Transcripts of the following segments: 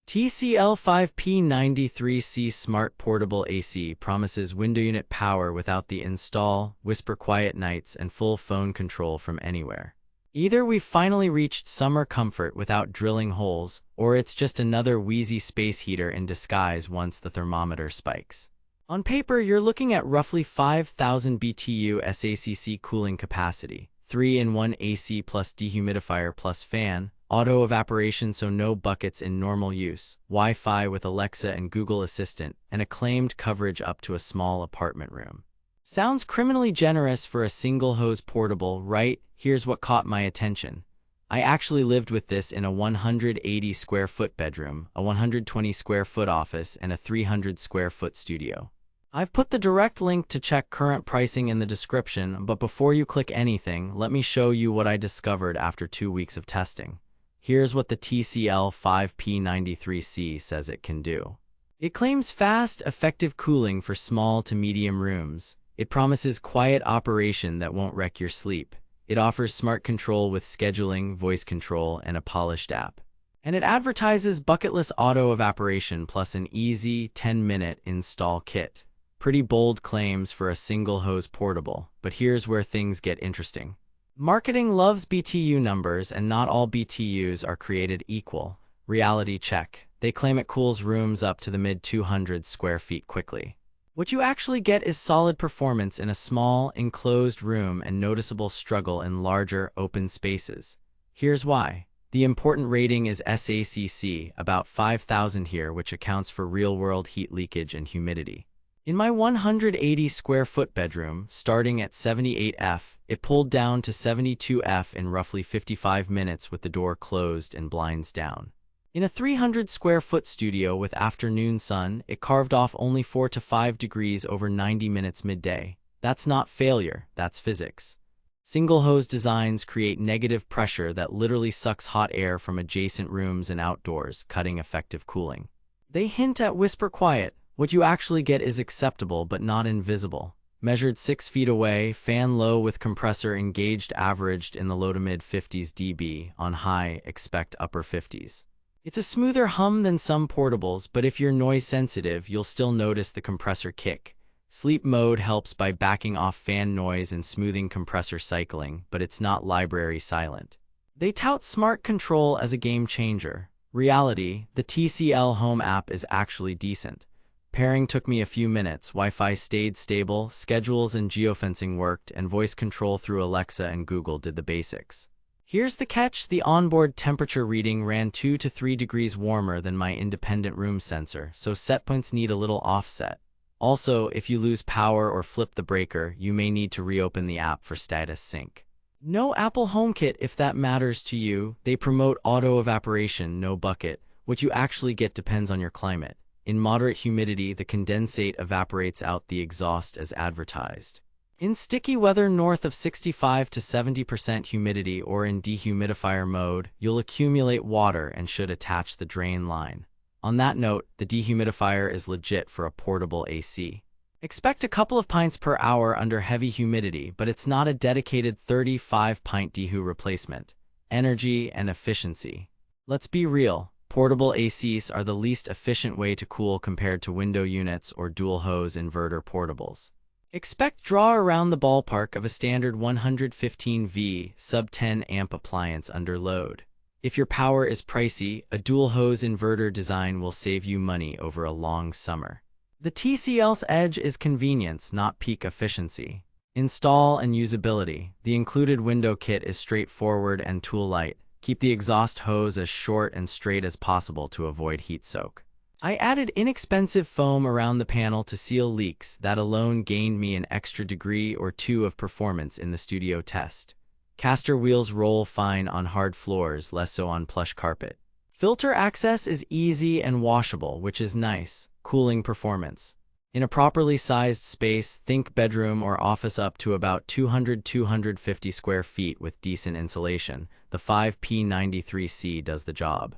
TCL 5P93C Smart Portable AC promises window unit power without the install, whisper quiet nights, and full phone control from anywhere. Either we've finally reached summer comfort without drilling holes, or it's just another wheezy space heater in disguise once the thermometer spikes. On paper, you're looking at roughly 5,000 BTU SACC cooling capacity, 3-in-1 AC plus dehumidifier plus fan, auto evaporation so no buckets in normal use, Wi-Fi with Alexa and Google Assistant, and acclaimed coverage up to a small apartment room. Sounds criminally generous for a single-hose portable, right? Here's what caught my attention. I actually lived with this in a 180-square-foot bedroom, a 120-square-foot office, and a 300-square-foot studio. I've put the direct link to check current pricing in the description, but before you click anything, let me show you what I discovered after 2 weeks of testing. Here's what the TCL 5P93C says it can do. It claims fast, effective cooling for small to medium rooms. It promises quiet operation that won't wreck your sleep. It offers smart control with scheduling, voice control, and a polished app. And it advertises bucketless auto evaporation plus an easy 10-minute install kit. Pretty bold claims for a single-hose portable, but here's where things get interesting. Marketing loves BTU numbers, and not all BTUs are created equal. Reality check. They claim it cools rooms up to the mid-200s square feet quickly. What you actually get is solid performance in a small, enclosed room and noticeable struggle in larger, open spaces. Here's why. The important rating is SACC, about 5,000 here, which accounts for real-world heat leakage and humidity. In my 180-square-foot bedroom, starting at 78F, it pulled down to 72F in roughly 55 minutes with the door closed and blinds down. In a 300-square-foot studio with afternoon sun, it carved off only 4 to 5 degrees over 90 minutes midday. That's not failure, that's physics. Single-hose designs create negative pressure that literally sucks hot air from adjacent rooms and outdoors, cutting effective cooling. They hint at whisper quiet. What you actually get is acceptable but not invisible. Measured 6 feet away, fan low with compressor engaged, averaged in the low to mid 50s dB, on high, expect upper 50s. It's a smoother hum than some portables, but if you're noise sensitive, you'll still notice the compressor kick. Sleep mode helps by backing off fan noise and smoothing compressor cycling, but it's not library silent. They tout smart control as a game changer. Reality, the TCL Home app is actually decent. Pairing took me a few minutes, Wi-Fi stayed stable, schedules and geofencing worked, and voice control through Alexa and Google did the basics. Here's the catch: the onboard temperature reading ran 2 to 3 degrees warmer than my independent room sensor, so setpoints need a little offset. Also, if you lose power or flip the breaker, you may need to reopen the app for status sync. No Apple HomeKit if that matters to you. They promote auto evaporation, no bucket. What you actually get depends on your climate. In moderate humidity, the condensate evaporates out the exhaust as advertised. In sticky weather north of 65 to 70% humidity or in dehumidifier mode, you'll accumulate water and should attach the drain line. On that note, the dehumidifier is legit for a portable AC. Expect a couple of pints per hour under heavy humidity, but it's not a dedicated 35-pint dehu replacement. Energy and efficiency. Let's be real. Portable ACs are the least efficient way to cool compared to window units or dual-hose inverter portables. Expect draw around the ballpark of a standard 115V sub-10 amp appliance under load. If your power is pricey, a dual-hose inverter design will save you money over a long summer. The TCL's edge is convenience, not peak efficiency. Install and usability. The included window kit is straightforward and tool-light. Keep the exhaust hose as short and straight as possible to avoid heat soak. I added inexpensive foam around the panel to seal leaks. That alone gained me an extra degree or 2 of performance in the studio test. Caster wheels roll fine on hard floors, less so on plush carpet. Filter access is easy and washable, which is nice. Cooling performance. In a properly sized space, think bedroom or office up to about 200-250 square feet with decent insulation, the 5P93C does the job.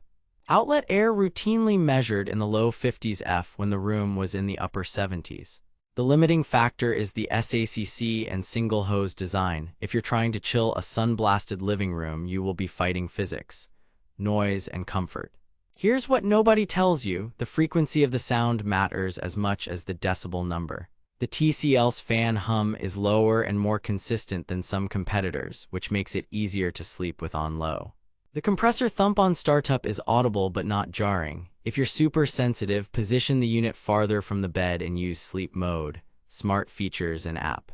Outlet air routinely measured in the low 50s F when the room was in the upper 70s. The limiting factor is the SACC and single-hose design. If you're trying to chill a sun-blasted living room, you will be fighting physics, noise, and comfort. Here's what nobody tells you: the frequency of the sound matters as much as the decibel number. The TCL's fan hum is lower and more consistent than some competitors, which makes it easier to sleep with on low. The compressor thump on startup is audible but not jarring. If you're super sensitive, position the unit farther from the bed and use sleep mode, smart features, and app.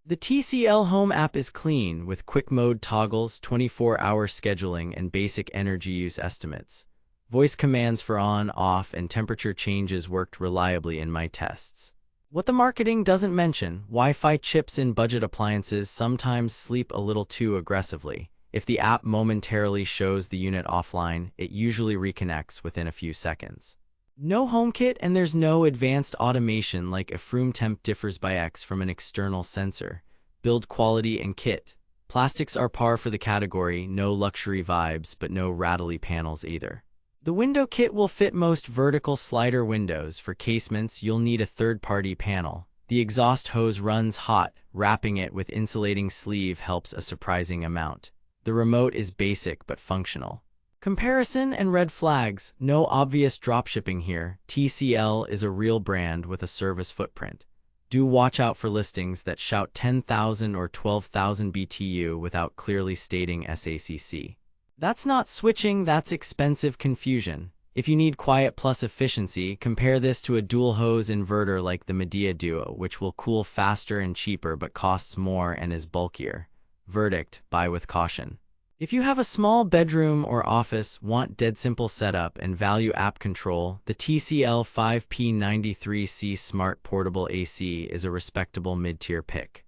The TCL Home app is clean, with quick mode toggles, 24-hour scheduling, and basic energy use estimates. Voice commands for on, off, and temperature changes worked reliably in my tests. What the marketing doesn't mention: Wi-Fi chips in budget appliances sometimes sleep a little too aggressively. If the app momentarily shows the unit offline, it usually reconnects within a few seconds. No HomeKit, and there's no advanced automation like a room temp differs by X from an external sensor. Build quality and kit. Plastics are par for the category, no luxury vibes, but no rattly panels either. The window kit will fit most vertical slider windows. For casements, you'll need a third-party panel. The exhaust hose runs hot. Wrapping it with insulating sleeve helps a surprising amount. The remote is basic but functional. Comparison and red flags: no obvious dropshipping here. TCL is a real brand with a service footprint. Do watch out for listings that shout 10,000 or 12,000 BTU without clearly stating SACC. That's not switching, that's expensive confusion. If you need quiet plus efficiency, compare this to a dual hose inverter like the Medea Duo, which will cool faster and cheaper but costs more and is bulkier. Verdict: buy with caution. If you have a small bedroom or office, want dead simple setup, and value app control, the TCL 5P93C Smart Portable AC is a respectable mid-tier pick.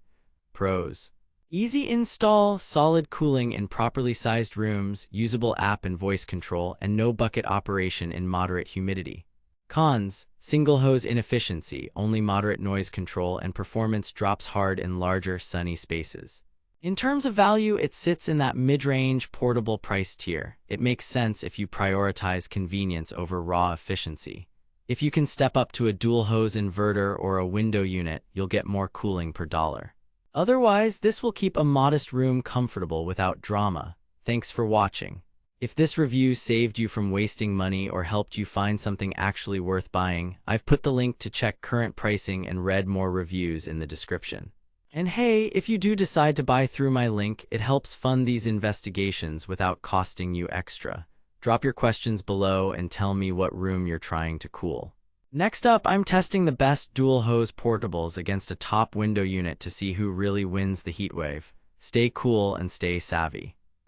Pros: easy install, solid cooling in properly sized rooms, usable app and voice control, and no bucket operation in moderate humidity. Cons: single hose inefficiency, only moderate noise control, and performance drops hard in larger, sunny spaces. In terms of value, it sits in that mid-range portable price tier. It makes sense if you prioritize convenience over raw efficiency. If you can step up to a dual hose inverter or a window unit, you'll get more cooling per dollar. Otherwise, this will keep a modest room comfortable without drama. Thanks for watching. If this review saved you from wasting money or helped you find something actually worth buying, I've put the link to check current pricing and read more reviews in the description. And hey, if you do decide to buy through my link, it helps fund these investigations without costing you extra. Drop your questions below and tell me what room you're trying to cool. Next up, I'm testing the best dual hose portables against a top window unit to see who really wins the heatwave. Stay cool and stay savvy.